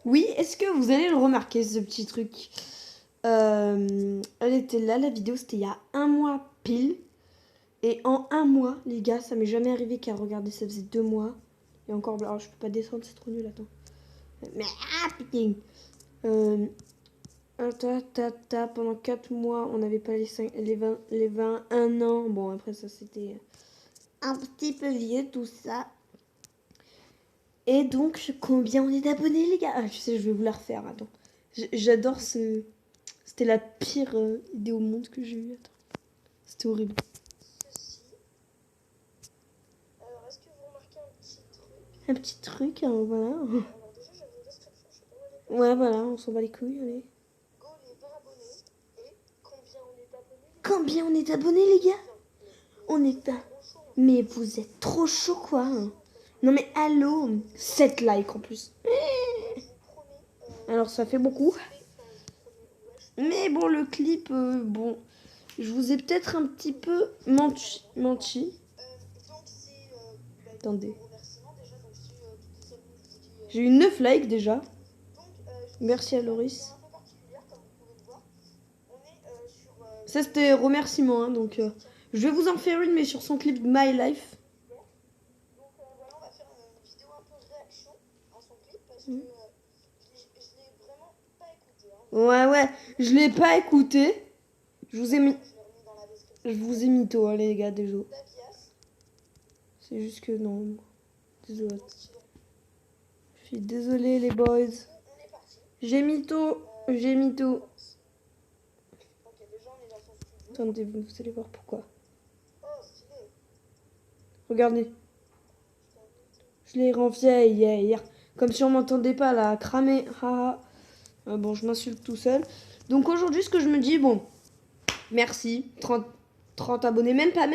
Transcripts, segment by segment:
Oui, est-ce que vous allez le remarquer, ce petit truc? Elle était là, la vidéo, c'était il y a un mois pile. Et en un mois, les gars, ça m'est jamais arrivé qu'à regarder, ça faisait 2 mois. Et encore, alors je peux pas descendre, c'est trop nul, attends. Mais ah putain. Pendant 4 mois, on n'avait pas les 21 ans. Bon, après ça, c'était un petit peu vieux, tout ça. Et donc, combien on est d'abonnés, les gars? Ah, tu sais, je vais vous la refaire, attends. J'adore ce... C'était la pire idée au monde que j'ai eue, attends. C'était horrible. Alors, est-ce que vous remarquez un petit truc? Un petit truc, hein, voilà. Alors, déjà, j'avais une description, je sais pas où elle est. Ouais, voilà, on s'en bat les couilles, allez. Go les 20 abonnés. Et combien on est d'abonnés? Combien on est d'abonnés, les gars? On est pas... Trop chaud. Mais vous êtes trop chaud, quoi. Hein. Non, mais allô, 7 likes en plus. Je vous promets. Alors, ça fait beaucoup. Enfin, je vous promets, ouais, Mais bon, le clip, bon... Je vous ai peut-être un petit peu menti. donc, c'est. Attendez. Remerciements déjà. Donc, si toutes les abonnés, je vous dis. J'ai eu 9 likes déjà. Donc, Merci à Loris. un peu particulière, comme vous pouvez le voir. On est sur. Ça, c'était remerciement, hein, donc... je vais vous en faire une, mais sur son clip My Life. Donc, voilà, on va faire une vidéo un peu réaction à son clip. Parce que je l'ai vraiment pas écouté. Hein. Ouais, je l'ai pas écouté. Je vous ai mis... Je l'ai remis dans la description. Je vous ai mytho, hein, les gars, désolé. Davias. C'est juste que non. Désolé. Mon stylo. Je suis désolée, les boys. On est parti. J'ai mytho. J'ai mytho. Ok, déjà, on est dans son studio. Attendez, vous allez voir pourquoi. Oh, stylé. Regardez. Je l'ai renvoyé hier. Comme si on m'entendait pas là, cramer. Bon, je m'insulte tout seul. Donc aujourd'hui, ce que je me dis, bon, merci. 30 abonnés. Même pas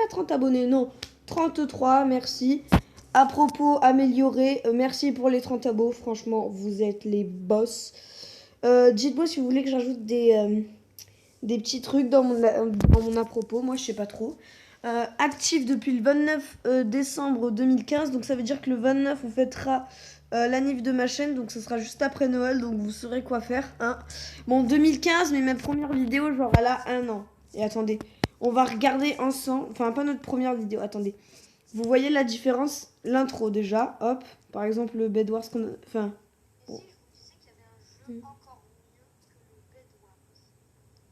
30 abonnés. Non, 33, merci. À propos, amélioré. Merci pour les 30 abos. Franchement, vous êtes les boss. Dites-moi si vous voulez que j'ajoute des petits trucs dans mon à propos. Moi, je sais pas trop. Actif depuis le 29 décembre 2015. Donc, ça veut dire que le 29, on fêtera l'anniv de ma chaîne. Donc, ce sera juste après Noël. Donc, vous saurez quoi faire. Hein. Bon, 2015, mais ma première vidéo, genre, elle a 1 an. Et attendez, on va regarder ensemble. Enfin, pas notre première vidéo. Attendez. Vous voyez la différence? L'intro, déjà. Hop. Par exemple, le Bed Wars qu'on a... Enfin... Et si je vous disais qu'il y avait un jeu encore mieux que le Bed Wars?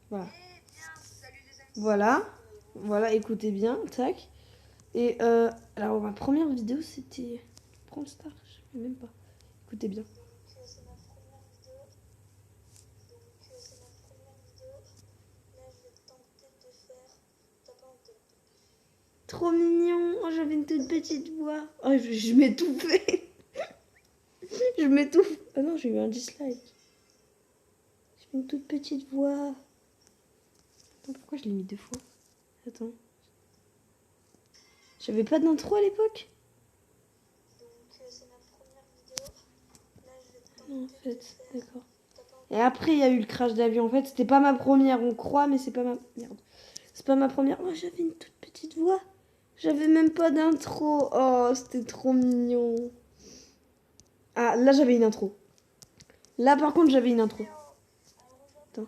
Voilà. Eh bien, salut les amis. Voilà, écoutez bien, tac. Et alors ma première vidéo c'était Brawl Stars, je sais même pas. Écoutez bien. Donc, c'est ma première vidéo. Là, je vais tenter de faire. T'as pas honte. Trop mignon, oh, j'avais une toute petite voix. Oh, je m'étouffais. Je m'étouffe. Ah non, j'ai eu un dislike. J'ai une toute petite voix. Attends, pourquoi je l'ai mis 2 fois? Attends. J'avais pas d'intro à l'époque? Donc, c'est ma première vidéo. Là, je vais tenter Non, en fait, de faire. d'accord. Et après, il y a eu le crash d'avion. En fait, c'était pas ma première. On croit, mais c'est pas ma... Merde. C'est pas ma première. Oh, j'avais une toute petite voix. J'avais même pas d'intro. Oh, c'était trop mignon. Ah, là, j'avais une intro. Là, par contre, j'avais une intro. Attends.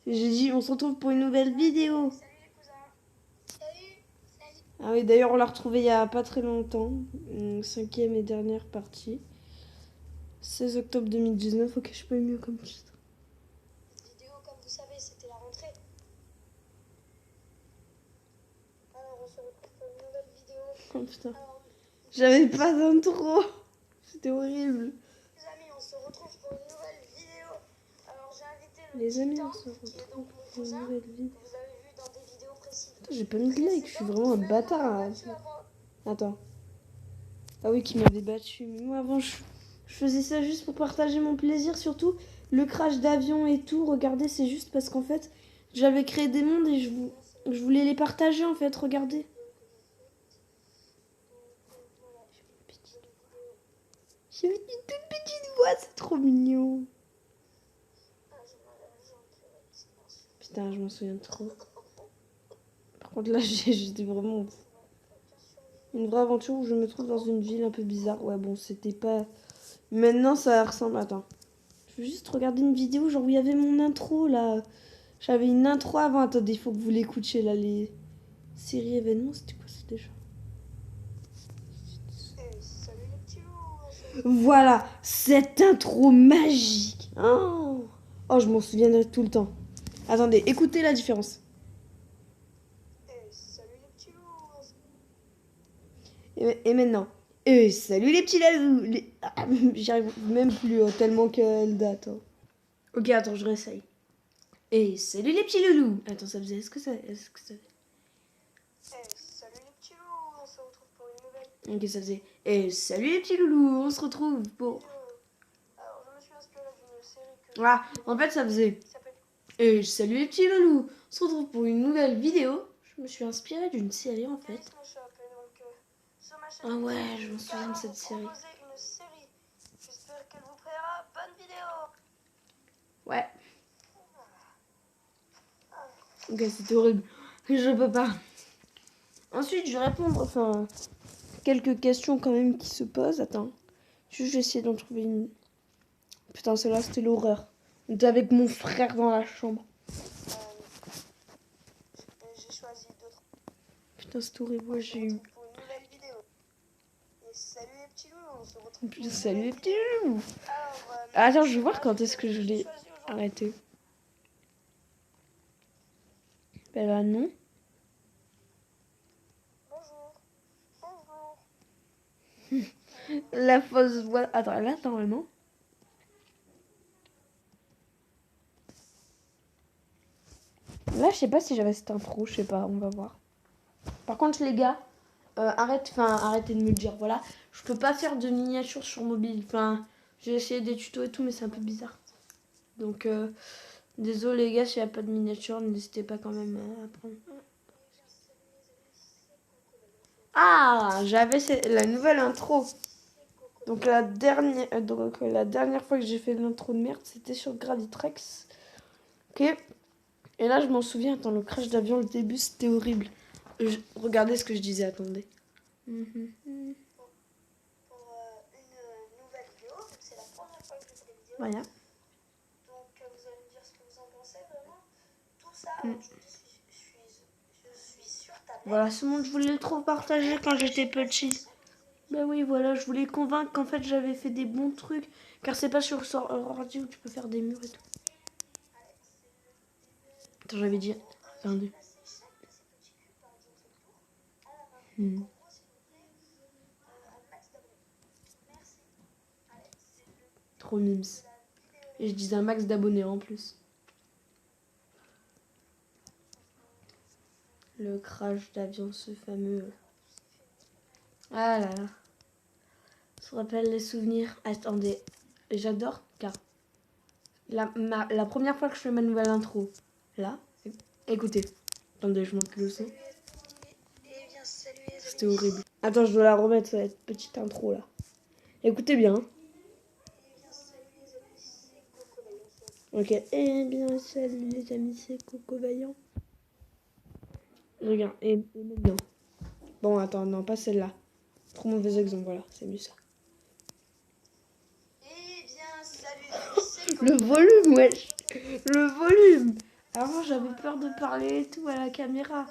J'ai dit, on se retrouve pour une nouvelle vidéo. Salut les cousins. Salut. Ah oui, d'ailleurs, on l'a retrouvée il y a pas très longtemps. 5e et dernière partie. 16 octobre 2019. Ok, je peux mieux comme titre. Vidéo, comme vous savez, c'était la rentrée. Alors, on se retrouve pour une nouvelle vidéo. Oh putain. Alors, J'avais pas d'intro. C'était horrible. les amis, on se retrouve pour une nouvelle vidéo. Alors, j'ai invité le Les amis, Titan, on se qui est retrouve donc mon pour une cousin, nouvelle vidéo. que vous avez vu dans des vidéos précédentes. J'ai pas mis de like, je suis vraiment un bâtard. Attends. Ah oui, qui m'avait battu. Mais moi avant, je faisais ça juste pour partager mon plaisir. Surtout le crash d'avion et tout. Regardez, c'est juste parce qu'en fait, j'avais créé des mondes et je voulais les partager en fait. Regardez. J'ai une toute petite voix, c'est trop mignon. Putain, je m'en souviens trop. Par contre, là, j'étais vraiment... Une vraie aventure où je me trouve dans une ville un peu bizarre. Ouais, bon, c'était pas... Maintenant, ça ressemble... Attends. Je veux juste regarder une vidéo, genre où il y avait mon intro, là. J'avais une intro avant. Attendez, il faut que vous l'écoutiez, là, les séries événements. C'était quoi, ça, déjà? Salut les petits loups. Voilà, cette intro magique. Oh, je m'en souviendrai tout le temps. Attendez, écoutez la différence. Salut les petits loups. Et maintenant. Salut les petits lalous. J'y arrive même plus, tellement qu'elle date. Hein. Ok, attends, je réessaye. Salut les petits loulous. Attends, ça faisait... Est-ce que ça... Salut les petits loups. On se retrouve pour une nouvelle Ok, ça faisait... salut les petits loulous. On se retrouve pour... vidéo. Alors, je me suis inspiré d'une série que Ah, en fait, ça faisait... qui s'appelle salut les petits loulous. On se retrouve pour une nouvelle vidéo. Je me suis inspirée d'une série, en fait. Charisme Shop. Et donc, sur ma chaîne Ah ouais, YouTube, je me souviens de cette vous série. proposer une série. J'espère qu'elle vous plaira. Bonne vidéo. Ouais. Ok, c'était horrible. Je peux pas. Ensuite, je vais répondre, enfin, quelques questions quand même qui se posent. Attends. Juste, j'ai essayé d'en trouver une. Putain, celle-là, c'était l'horreur. On était avec mon frère dans la chambre. J'ai choisi d'autres Putain, c'était horrible. Ouais, j'ai eu. pour une nouvelle vidéo. Et salut les petits loups. On se retrouve pour Putain, une salut les nouvelle petits vidéo. loups. Alors, Attends, je vais voir quand est-ce que je l'ai choisi aujourd'hui. arrêté. Ben là, non. Bonjour. Bonjour. La fausse voix. Attends, là, normalement. Là, je sais pas si j'avais cette intro, je sais pas, on va voir. Par contre, les gars, arrêtez de me le dire, voilà. Je peux pas faire de miniatures sur mobile. Enfin, j'ai essayé des tutos et tout, mais c'est un peu bizarre. Donc, désolé les gars, s'il n'y a pas de miniature, n'hésitez pas quand même à apprendre. Ah, j'avais la nouvelle intro. Donc la dernière fois que j'ai fait l'intro de merde, c'était sur Gravitrex. Ok. Et là, je m'en souviens, attends, le crash d'avion, le début, c'était horrible. Regardez ce que je disais, attendez. Pour une nouvelle vidéo, vu que c'est la première fois que je fais des vidéos. Voilà. Donc vous allez me dire ce que vous en pensez vraiment. Tout ça, je suis sur tablette. Voilà, ce monde, je voulais trop partager quand j'étais petit. Ben oui, voilà, je voulais convaincre qu'en fait, j'avais fait des bons trucs. Car c'est pas sur ordi où tu peux faire des murs et tout. Attends, j'avais dit... Attendez. Trop mimes. Et je disais un max d'abonnés en plus. Le crash d'avion, ce fameux... Ah là là. Ça rappelle les souvenirs. Attendez, j'adore car la première fois que je fais ma nouvelle intro, là, écoutez. Attendez, je monte le son. C'était horrible. Attends, je dois la remettre, cette petite intro là. Écoutez bien. Ok. Eh bien, salut les amis, c'est Coco Vaillant. Regarde, et maintenant. Bon, attends, non, pas celle-là. Trop mauvais exemple, voilà, c'est mieux ça. Eh bien, salut, Le volume, wesh. Le volume. Avant, j'avais peur de parler et tout à la caméra.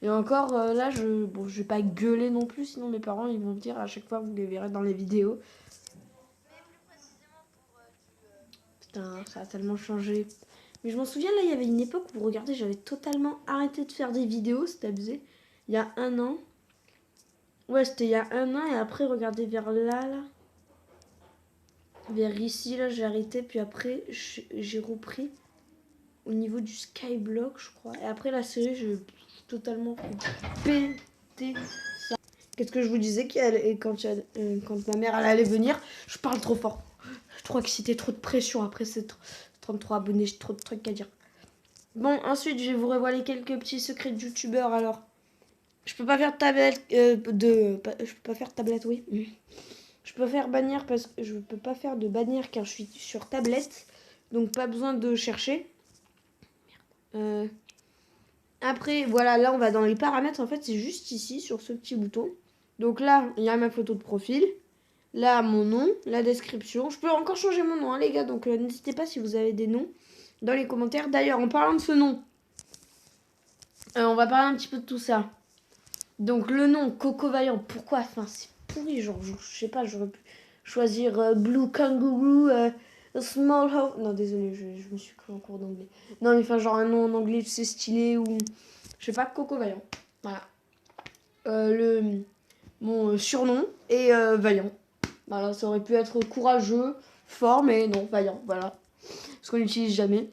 Et encore, là, je vais pas gueuler non plus, sinon mes parents, ils vont me dire à chaque fois, vous les verrez dans les vidéos. Putain, ça a tellement changé. Mais je m'en souviens, là, il y avait une époque où, regardez, j'avais totalement arrêté de faire des vidéos, c'était abusé. Il y a 1 an. Ouais, c'était il y a 1 an, et après, regardez vers là. Vers ici, là, j'ai arrêté, puis après, j'ai repris au niveau du Skyblock, je crois. Et après, la série, j'ai totalement pété ça. Qu'est-ce que je vous disais quand ma mère elle allait venir, je parle trop fort. Je suis trop excitée, trop de pression. Après, c'est 33 abonnés, j'ai trop de trucs à dire. Bon, ensuite, je vais vous révéler quelques petits secrets de youtubeur. Alors, je peux pas faire tablette je peux pas faire tablette, oui. Je peux faire bannière parce que je peux pas faire de bannière car je suis sur tablette. Donc, pas besoin de chercher. Après, voilà, là, on va dans les paramètres. En fait, c'est juste ici, sur ce petit bouton. Donc là, il y a ma photo de profil. Là, mon nom, la description. Je peux encore changer mon nom, hein, les gars. Donc n'hésitez pas si vous avez des noms dans les commentaires. D'ailleurs, en parlant de ce nom, on va parler un petit peu de tout ça. Donc le nom Coco Vaillant, pourquoi? Enfin, c'est pourri, genre, je sais pas, j'aurais pu choisir Blue Kangaroo, Small House. Non, désolé, je me suis cru en cours d'anglais. Non, mais enfin, genre un nom en anglais, c'est stylé ou. Je sais pas, Coco Vaillant. Voilà. Mon surnom est Vaillant. Voilà, ça aurait pu être courageux, fort, mais non, Vaillant, voilà. Parce qu'on n'utilise jamais.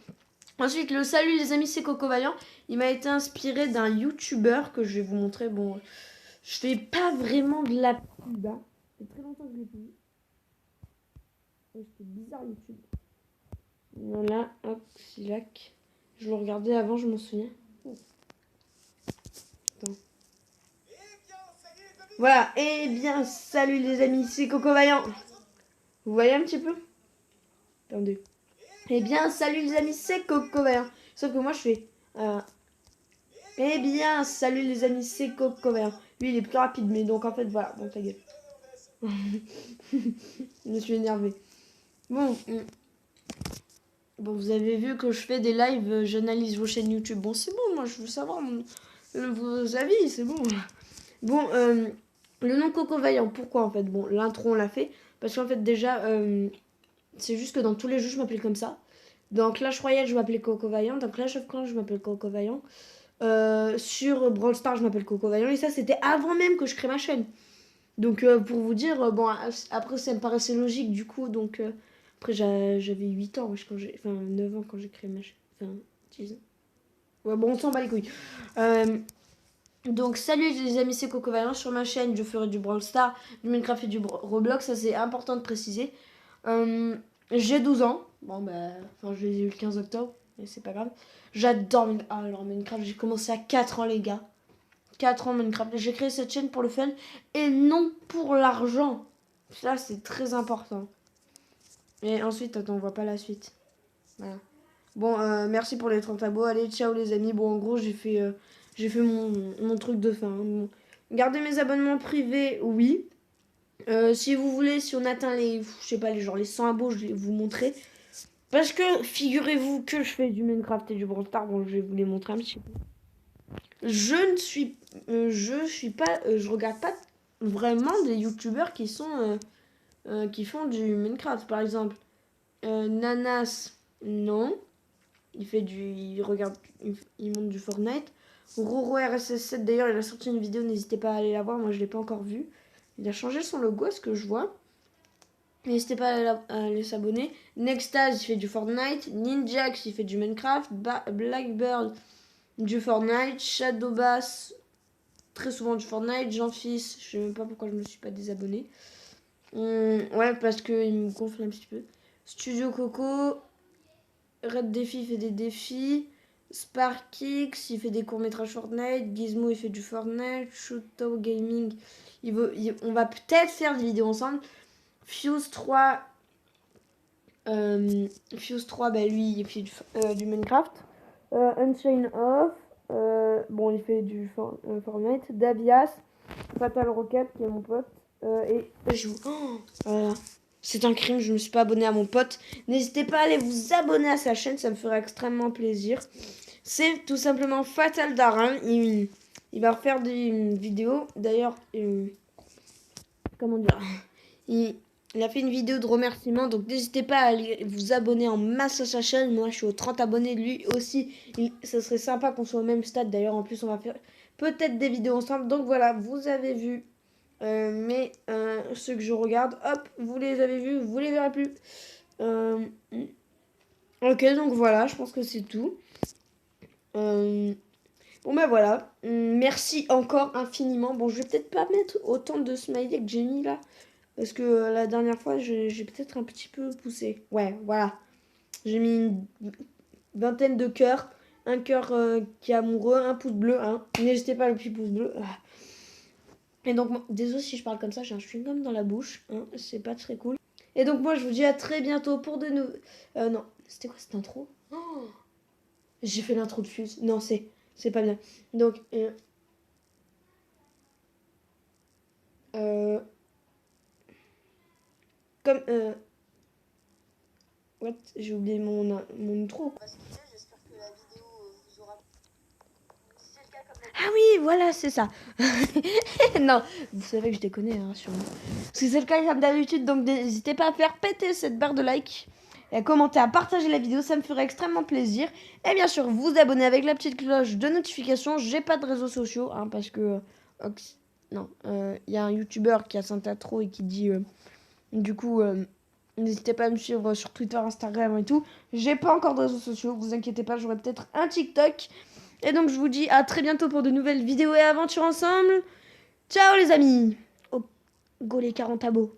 Ensuite, le salut les amis, c'est Coco Vaillant. Il m'a été inspiré d'un youtubeur que je vais vous montrer. Bon, je fais pas vraiment de la pub. Hein. Ça fait très longtemps que je l'ai plus vu. C'était bizarre YouTube. Voilà, hop, Silac. Je le regardais avant, je m'en souviens. Attends. Voilà, et bien, salut les amis, c'est Coco Vaillant. Vous voyez un petit peu? Attendez. Eh bien, salut les amis, c'est Coco Vaillant. Sauf que moi, je fais... Eh bien, salut les amis, c'est Coco Vaillant. Lui, il est plus rapide, mais donc en fait, voilà. Bon, ta gueule. Je me suis énervée. Bon, vous avez vu que je fais des lives, j'analyse vos chaînes YouTube. Bon, c'est bon, moi, je veux savoir vos avis, c'est bon. Bon, le nom Coco Vaillant, pourquoi en fait? Bon, l'intro, on l'a fait. Parce qu'en fait, déjà, c'est juste que dans tous les jeux, je m'appelle comme ça. Dans Clash Royale, je m'appelais Coco Vaillant. Dans Clash of Clans, je m'appelle Coco Vaillant. Sur Brawl Stars, je m'appelle Coco Vaillant. Et ça, c'était avant même que je crée ma chaîne. Donc, pour vous dire, bon, après, ça me paraissait logique du coup. Donc, après, j'avais 8 ans, quand enfin 9 ans quand j'ai créé ma chaîne. Enfin, 10 ans. Ouais, bon, on s'en bat les couilles. Donc, salut les amis, c'est Coco Vaillant. Sur ma chaîne, je ferai du Brawl Stars, du Minecraft et du Roblox. Ça, c'est important de préciser. J'ai 12 ans. Bon, bah, enfin, je l'ai eu le 15 octobre, mais c'est pas grave. J'adore alors, Minecraft. J'ai commencé à 4 ans, les gars. 4 ans Minecraft. J'ai créé cette chaîne pour le fun et non pour l'argent. Ça, c'est très important. Et ensuite, attends, on voit pas la suite. Voilà. Bon, merci pour les 30 abos. Allez, ciao les amis. Bon, en gros, j'ai fait mon truc de fin. Hein. Bon. Gardez mes abonnements privés, oui. Si vous voulez, si on atteint les, je sais pas, les 100 abos, je vais vous montrer. Parce que, figurez-vous que je fais du Minecraft et du Brawl Stars. Bon, je vais vous les montrer un petit peu. Je suis pas, je regarde pas vraiment des youtubeurs qui font du Minecraft, par exemple. Nanas, non. Il monte du Fortnite. Roro RSS7, d'ailleurs, il a sorti une vidéo, n'hésitez pas à aller la voir, moi je l'ai pas encore vue. Il a changé son logo, à ce que je vois. N'hésitez pas à aller s'abonner. Nextaz, il fait du Fortnite. Ninjax, il fait du Minecraft. Blackbird, du Fortnite. Shadowbass, très souvent du Fortnite. Jean-Fils, je sais même pas pourquoi je me suis pas désabonné. Ouais, parce qu'il me gonfle un petit peu. Studio Coco, Red Défi fait des défis. Sparkix, il fait des courts-métrages Fortnite. Gizmo, il fait du Fortnite. Shooto Gaming, on va peut-être faire des vidéos ensemble. Fuse 3, bah lui, il fait du Minecraft. Unchained Off, bon, il fait du Fortnite. Davias, Fatal Rocket, qui est mon pote. Et je vous... voilà. C'est un crime, je ne me suis pas abonné à mon pote. N'hésitez pas à aller vous abonner à sa chaîne, ça me ferait extrêmement plaisir. C'est tout simplement Fatal Darin. Il va refaire des vidéos. D'ailleurs, comment dire, il a fait une vidéo de remerciement, donc n'hésitez pas à aller vous abonner en masse à sa chaîne. Moi, je suis aux 30 abonnés, lui aussi. Ça serait sympa qu'on soit au même stade. D'ailleurs, en plus, on va faire peut-être des vidéos ensemble. Donc voilà, vous avez vu ceux que je regarde. Hop, vous les avez vus, vous les verrez plus. Ok, donc voilà, je pense que c'est tout. Bon ben voilà, merci encore infiniment. Bon, je vais peut-être pas mettre autant de smiley que j'ai mis là. Parce que la dernière fois, j'ai peut-être un petit peu poussé. Ouais, voilà. J'ai mis une vingtaine de cœurs. Un cœur qui est amoureux, un pouce bleu. Hein. N'hésitez pas le petit pouce bleu. Et donc, désolé si je parle comme ça, j'ai un chewing-gum dans la bouche. Hein. C'est pas très cool. Et donc, moi, je vous dis à très bientôt pour de nouveaux... non, c'était quoi cette intro? J'ai fait l'intro de Fuse. Non, c'est pas bien. Donc... Comme... What? J'ai oublié mon intro. On va se quitter, j'espère que la vidéo vous aura... Si c'est le cas, comme Ah oui, voilà, c'est ça. Non, vous savez que je déconne, hein, sûrement. Si c'est le cas comme d'habitude, donc n'hésitez pas à faire péter cette barre de like et à commenter, à partager la vidéo, ça me ferait extrêmement plaisir. Et bien sûr, vous abonner avec la petite cloche de notification. J'ai pas de réseaux sociaux, hein, parce que... non, y a un youtubeur qui a Santa trop et qui dit... du coup... n'hésitez pas à me suivre sur Twitter, Instagram et tout. J'ai pas encore de réseaux sociaux, vous inquiétez pas, j'aurai peut-être un TikTok. Et donc je vous dis à très bientôt pour de nouvelles vidéos et aventures ensemble. Ciao les amis. Oh, go les 40 abos.